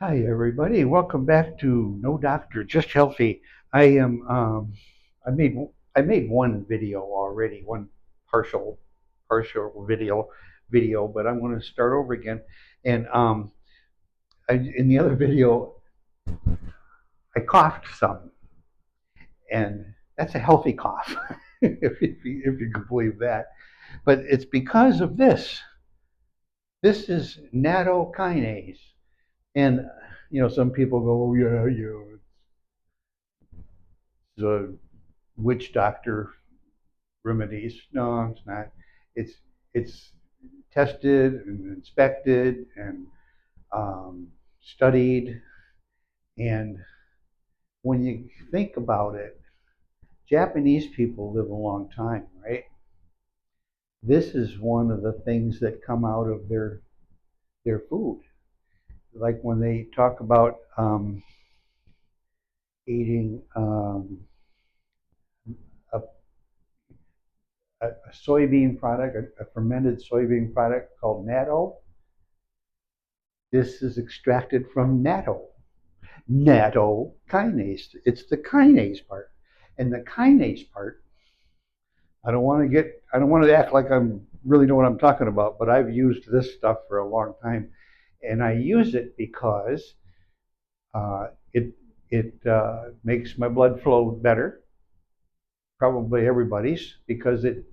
Hi, everybody. Welcome back to No Doctor, Just Healthy. I am. I made. I made one video already, one partial, partial video, but I'm going to start over again. And in the other video, I coughed some, and that's a healthy cough, if you can believe that. But it's because of this. This is nattokinase, and some people go, oh, yeah, the witch doctor remedies. No, it's not. It's it's tested and inspected and studied. And when you think about it, Japanese people live a long time, right? This is one of the things that come out of their food. Like when they talk about eating a, a soybean product, a fermented soybean product called natto. This is extracted from nattokinase. It's the kinase part. And the kinase part, I don't want to act like I'm really know what I'm talking about, but I've used this stuff for a long time. And I use it because it makes my blood flow better, probably everybody's, because it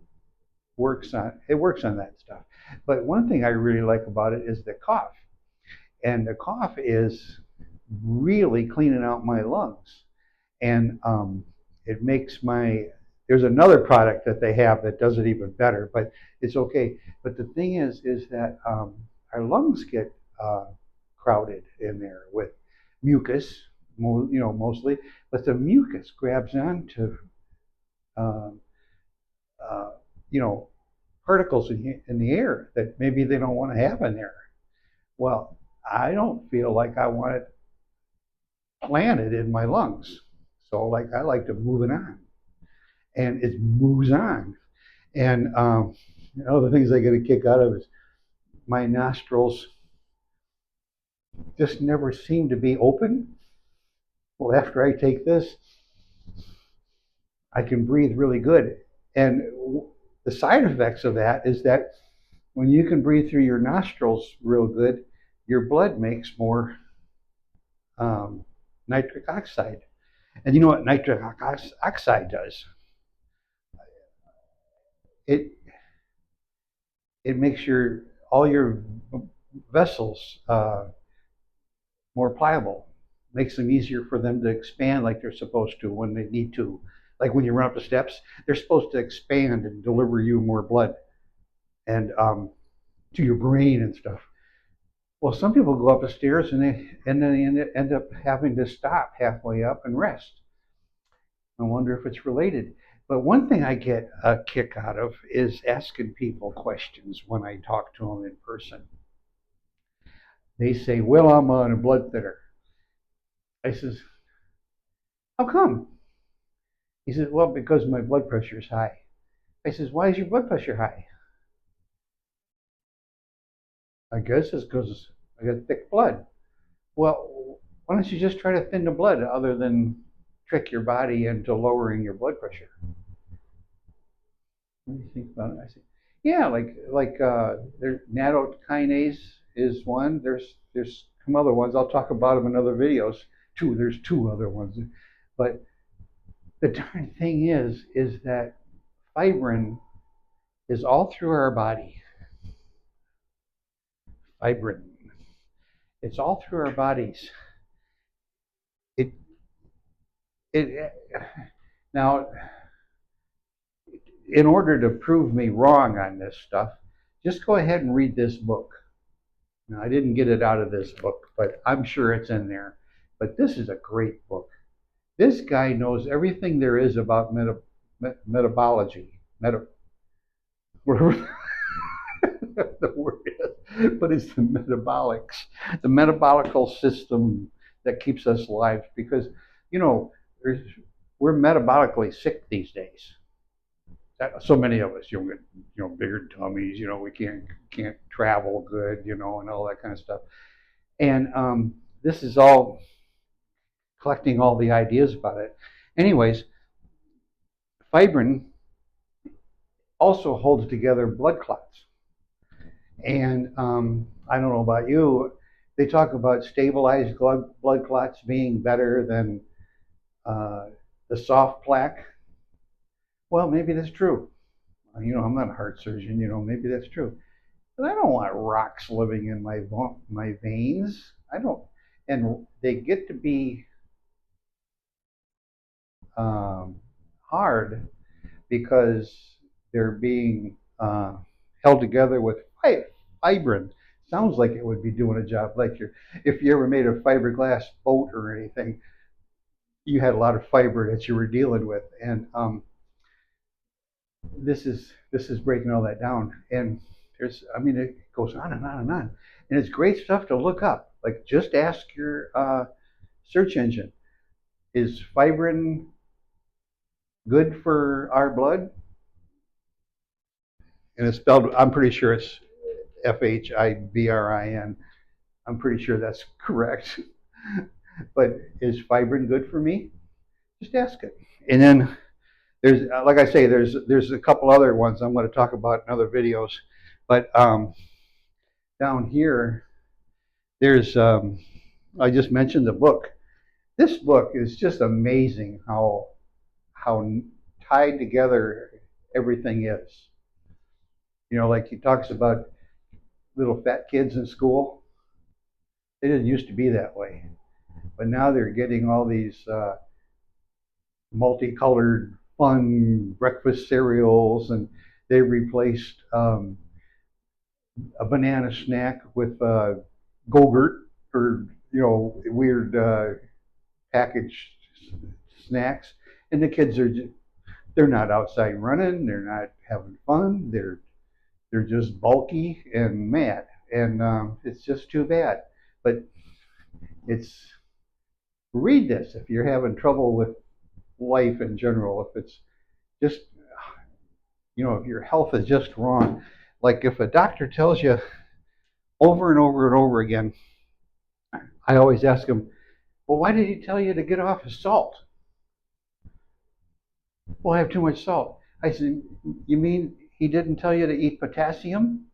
works on that stuff. But one thing I really like about it is the cough. And the cough is really cleaning out my lungs. And it makes my there's another product that they have that does it even better, but it's okay. But the thing is that our lungs get crowded in there with mucus, mostly, but the mucus grabs onto um, uh, you know particles in the air that maybe they don't want to have in there. Well, I don't feel like I want it planted in my lungs. So like I like to move it on, and it moves on. And the things I get a kick out of is my nostrils just never seem to be open. Well, after I take this, I can breathe really good. And the side effects of that is that when you can breathe through your nostrils real good, your blood makes more um, nitric oxide. And you know what nitric oxide does? It it makes all your vessels more pliable, makes them easier for them to expand like they're supposed to when they need to. Like when you run up the steps, they're supposed to expand and deliver you more blood and to your brain and stuff. Well, some people go up the stairs and then they end up having to stop halfway up and rest. I wonder if it's related. But one thing I get a kick out of is asking people questions when I talk to them in person. They say, "Well, I'm on a blood thinner." I says, "How come?" He says, "Well, because my blood pressure is high." I says, "Why is your blood pressure high?" I guess it's because I got thick blood. Well, why don't you just try to thin the blood other than trick your body into lowering your blood pressure? What do you think about it? I say, yeah, there, nattokinase is one. There's some other ones. I'll talk about them in other videos. There's two other ones, but the darn thing is that fibrin is all through our body. Fibrin. It's all through our bodies. It it now in order to prove me wrong on this stuff, just go ahead and read this book. Now, I didn't get it out of this book, but I'm sure it's in there. But this is a great book. This guy knows everything there is about metabology, whatever the word is, but it's the metabolics, the metabolical system that keeps us alive. Because you know, there's, we're metabolically sick these days. So many of us, get bigger tummies. We can't travel good, and all that kind of stuff. And this is all collecting all the ideas about it. Anyways, fibrin also holds together blood clots. And I don't know about you, they talk about stabilized blood clots being better than uh, the soft plaque. Well, maybe that's true. I'm not a heart surgeon. Maybe that's true. But I don't want rocks living in my veins. I don't, and they get to be um, hard because they're being held together with fibrin. Sounds like it would be doing a job. Like if you ever made a fiberglass boat or anything, you had a lot of fiber that you were dealing with, and this is breaking all that down. And it goes on and on and on, and it's great stuff to look up. Like just ask your search engine: is fibrin good for our blood? And it's spelled. I'm pretty sure it's FHIBRIN. I'm pretty sure that's correct. But is fibrin good for me? Just ask it. And then there's, like I say, there's a couple other ones I'm going to talk about in other videos. But down here, there's I just mentioned the book. This book is just amazing how tied together everything is. Like he talks about little fat kids in school. They didn't used to be that way, but now they're getting all these multicolored, fun breakfast cereals, and they replaced a banana snack with Go-Gurt or weird packaged snacks, and the kids they're not outside running, they're not having fun, they're just bulky and mad, and it's just too bad. But it's read this if you're having trouble with life in general. If it's just if your health is just wrong, like if a doctor tells you over and over and over again, I always ask them, well, why did he tell you to get off of salt? Well, I have too much salt. I said, you mean he didn't tell you to eat potassium?